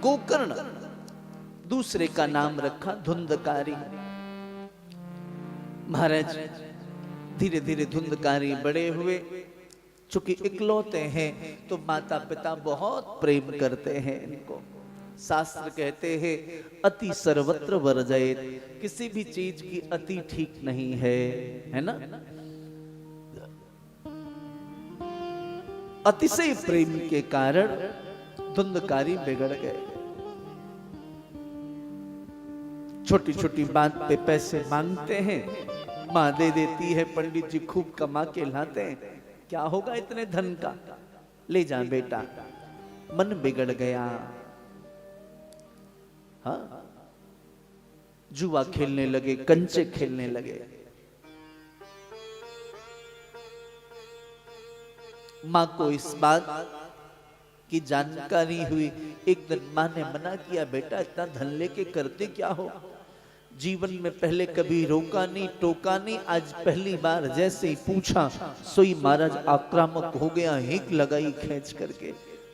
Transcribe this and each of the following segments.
गोकर्ण, दूसरे का नाम रखा धुंधकारी। महाराज धीरे धीरे धुंधकारी बड़े हुए। चूंकि इकलौते हैं तो माता पिता बहुत प्रेम करते हैं इनको। शास्त्र कहते हैं अति सर्वत्र वर्जयेत, किसी भी चीज की अति ठीक नहीं है ना। अतिशय प्रेम के कारण धुंधकारी बिगड़ गए। छोटी छोटी बात पे पैसे मांगते हैं, माँ दे देती है, पंडित जी खूब कमा के लाते हैं, क्या होगा इतने धन का, ले जा बेटा। मन बिगड़ गया। हाँ, जुआ खेलने लगे, कंचे खेलने लगे। माँ को इस बात की जानकारी हुई। एक दिन माँ ने मना किया, बेटा इतना धन लेके करते क्या हो, जीवन में पहले कभी रोका नहीं टोका नहीं, आज पहली बार जैसे ही पूछा सोई महाराज आक्रामक हो गया, हिक लगाई खींच करके।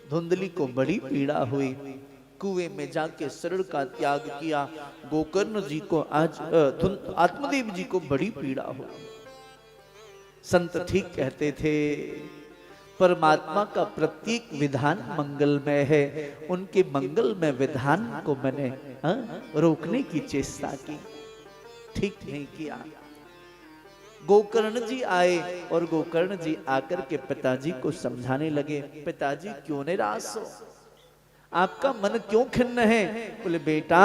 धुंधली को बड़ी पीड़ा हुई, कुएं में जाके शरण का त्याग किया। गोकर्ण जी को आज आत्मदेव जी को बड़ी पीड़ा हुई। संत ठीक कहते थे, परमात्मा का प्रत्येक विधान मंगलमय है, उनके मंगलमय विधान को मैंने रोकने की चेष्टा की, ठीक नहीं किया। गोकर्ण जी आए और गोकर्ण जी आकर के पिताजी को समझाने लगे, पिताजी क्यों निराश हो, आपका मन क्यों खिन्न है। बोले बेटा,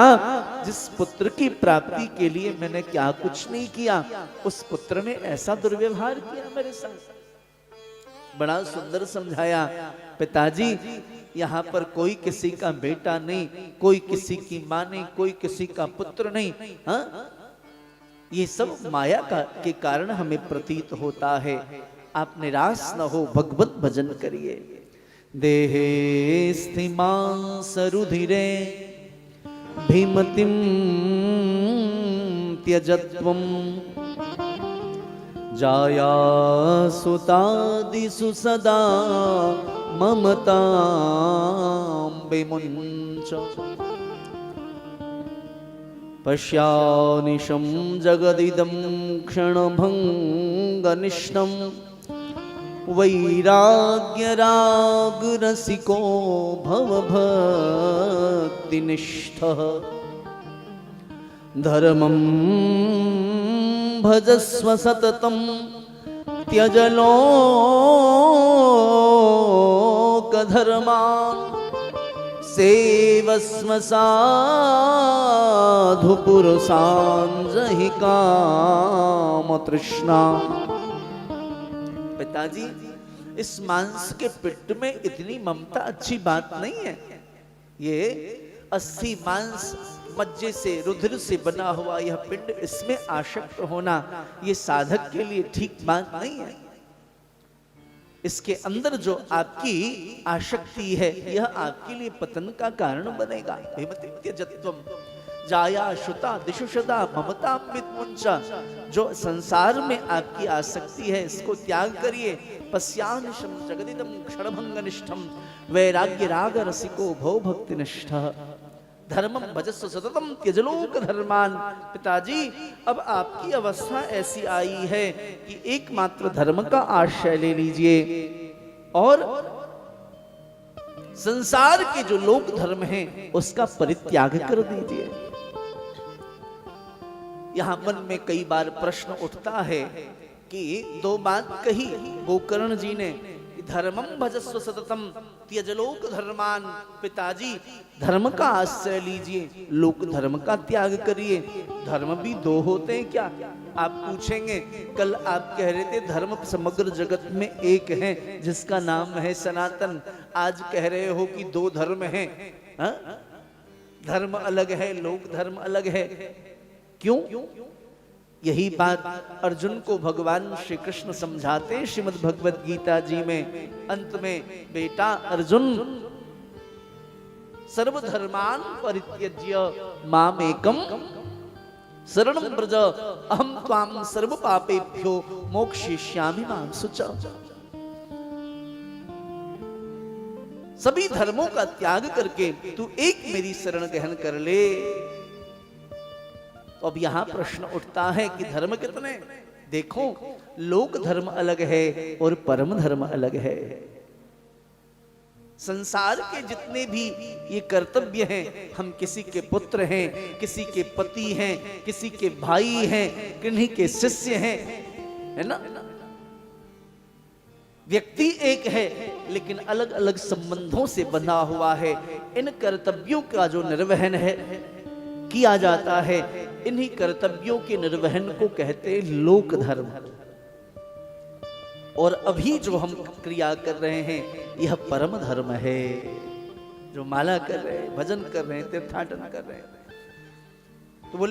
जिस पुत्र की प्राप्ति के लिए मैंने क्या कुछ नहीं किया, उस पुत्र ने ऐसा दुर्व्यवहार किया मेरे साथ। बड़ा सुंदर समझाया, पिताजी यहाँ पर कोई किसी का बेटा नहीं, कोई किसी की माँ नहीं, कोई किसी का पुत्र नहीं। हाँ, ये सब माया के कारण हमें प्रतीत होता है। आप निराश न हो, भगवत भजन करिए। देहे स्थिमां सरुधिरे भीमतिम त्यजत्वम जाया सुतादिषु सदा ममतां विमुञ्च पश्यानिशं जगदिदं क्षणभङ्गनिष्ठं वैराग्यरागरसिको भवभक्तिनिष्ठः धर्मं भजस्व सततं त्यज लोकधर्मान् सेवस्व साधु पुरुषान् जहि कामतृष्णा। पिताजी, इस मांस के पिंड में इतनी ममता अच्छी बात नहीं है। ये अस्थि मांस मज्जे से रुधिर से बना हुआ यह पिंड, इसमें आसक्त होना ये साधक के लिए ठीक बात नहीं है। इसके अंदर जो आपकी आसक्ति है यह आपके लिए पतन का कारण बनेगा। त्यजत्वम जाया श्रुता दिशु सदा ममता मितमुंचा। जो संसार में आपकी आसक्ति है इसको त्याग करिए। पश्यानिशम जगदिदम क्षणभंगनिष्ठम वैराग्य राग रसिको भव भक्ति निष्ठः धर्मम भजस्व सततम त्यजलोक धर्मान। पिताजी, अब आपकी अवस्था ऐसी आई है कि एकमात्र धर्म का आश्रय ले लीजिए और संसार के जो लोक धर्म हैं उसका परित्याग कर दीजिए। यहां मन में कई बार प्रश्न उठता है कि दो बात कही गोकर्ण जी ने, धर्मम भजस्व सततम त्यजलोक धर्मान। पिताजी, धर्म का आश्रय लीजिए, लोक धर्म का त्याग करिए। धर्म भी दो होते हैं क्या? आप पूछेंगे, कल आप कह रहे थे धर्म समग्र जगत में एक है जिसका नाम है सनातन, आज कह रहे हो कि दो धर्म हैं। धर्म अलग है, लोक धर्म अलग है, क्यों? यही बात अर्जुन को भगवान श्री कृष्ण समझाते हैं श्रीमद् भगवद गीता जी में अंत में, बेटा अर्जुन, सर्वधर्मान परित्यज्य मामेकम शरणं व्रज अहम त्वां सर्व पापेभ्यो मोक्षयिष्यामि मां शुच। सभी धर्मों का त्याग करके तू एक मेरी शरण ग्रहण कर ले। तो अब यहां प्रश्न उठता है कि धर्म कितने? देखो, लोक धर्म अलग है और परम धर्म अलग है। संसार के जितने भी ये कर्तव्य हैं, हम किसी के पुत्र हैं, किसी के पति हैं, किसी के भाई हैं, किन्हीं के शिष्य हैं, है ना? व्यक्ति एक है लेकिन अलग अलग संबंधों से बंधा हुआ है। इन कर्तव्यों का जो निर्वहन है किया जाता है, इन्हीं कर्तव्यों के निर्वहन को कहते हैं लोक धर्म। और अभी जो हम क्रिया कर रहे हैं यह परम धर्म है। जो माला कर रहे हैं, भजन कर रहे हैं, तीर्थाटन कर रहे हैं, तो बोले